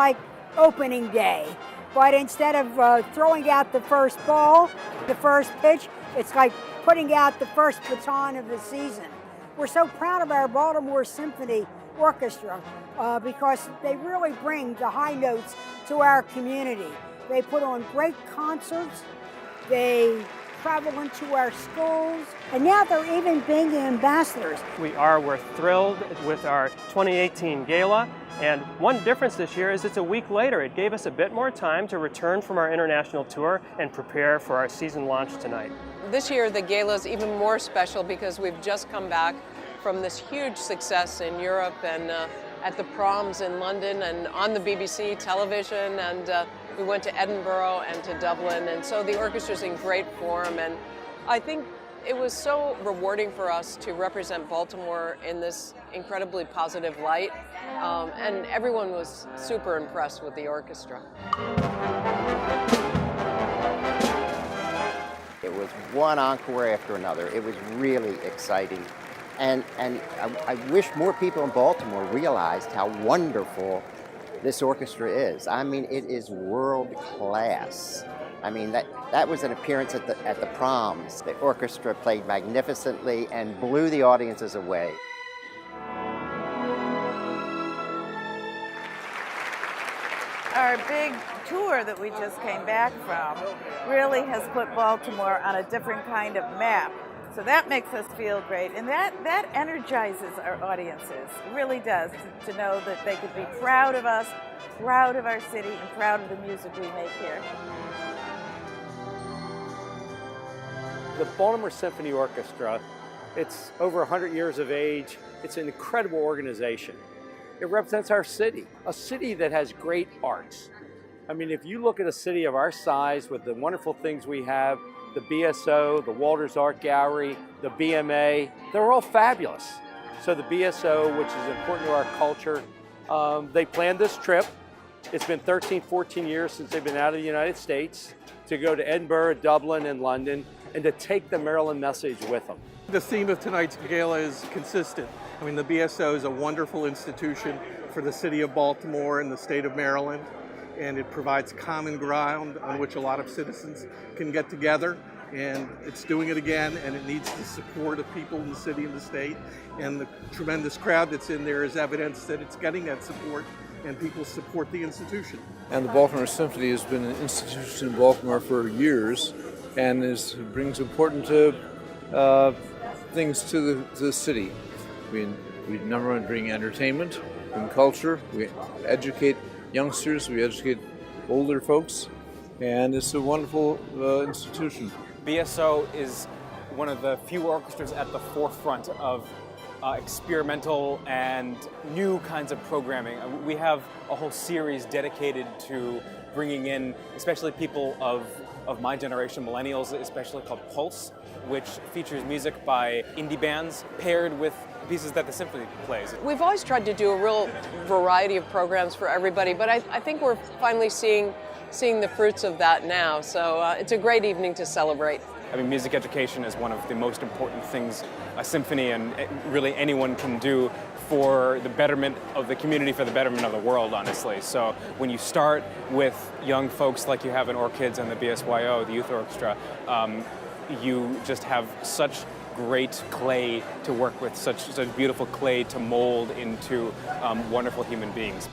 like opening day. But instead of throwing out the first ball, the first pitch, it's like putting out the first baton of the season. We're so proud of our Baltimore Symphony Orchestra because they really bring the high notes to our community. They put on great concerts, they travel into our schools, and now they're even being ambassadors. We're thrilled with our 2018 Gala, and one difference this year is it's a week later. It gave us a bit more time to return from our international tour and prepare for our season launch tonight. This year the Gala is even more special because we've just come back from this huge success in Europe and at the proms in London and on the BBC television, and we went to Edinburgh and to Dublin, and so the orchestra's in great form, and I think it was so rewarding for us to represent Baltimore in this incredibly positive light, and everyone was super impressed with the orchestra. It was one encore after another. It was really exciting. And I wish more people in Baltimore realized how wonderful this orchestra is. I mean, it is world class. I mean, that was an appearance at the proms. The orchestra played magnificently and blew the audiences away. Our big tour that we just came back from really has put Baltimore on a different kind of map. So that makes us feel great, and that energizes our audiences. It really does, to know that they could be proud of us, proud of our city, and proud of the music we make here. The Baltimore Symphony Orchestra, it's over 100 years of age. It's an incredible organization. It represents our city, a city that has great arts. I mean, if you look at a city of our size with the wonderful things we have, the BSO, the Walters Art Gallery, the BMA, they're all fabulous. So the BSO, which is important to our culture, they planned this trip. It's been 13, 14 years since they've been out of the United States to go to Edinburgh, Dublin, and London, and to take the Maryland message with them. The theme of tonight's gala is consistent. I mean, the BSO is a wonderful institution for the city of Baltimore and the state of Maryland, and it provides common ground on which a lot of citizens can get together, and it's doing it again, and it needs the support of people in the city and the state, and the tremendous crowd that's in there is evidence that it's getting that support, and people support the institution. And the Baltimore Symphony has been an institution in Baltimore for years, and brings important things to the city. We number one, bring entertainment and culture. We educate youngsters, we educate older folks, and it's a wonderful institution. BSO is one of the few orchestras at the forefront of experimental and new kinds of programming. We have a whole series dedicated to bringing in, especially people of my generation, millennials, especially, called Pulse, which features music by indie bands paired with pieces that the symphony plays. We've always tried to do a real variety of programs for everybody, but I think we're finally seeing the fruits of that now, so it's a great evening to celebrate. I mean, music education is one of the most important things a symphony and really anyone can do for the betterment of the community, for the betterment of the world, honestly. So when you start with young folks like you have in Orchids and the BSYO, the youth orchestra, you just have such great clay to work with, such beautiful clay to mold into wonderful human beings.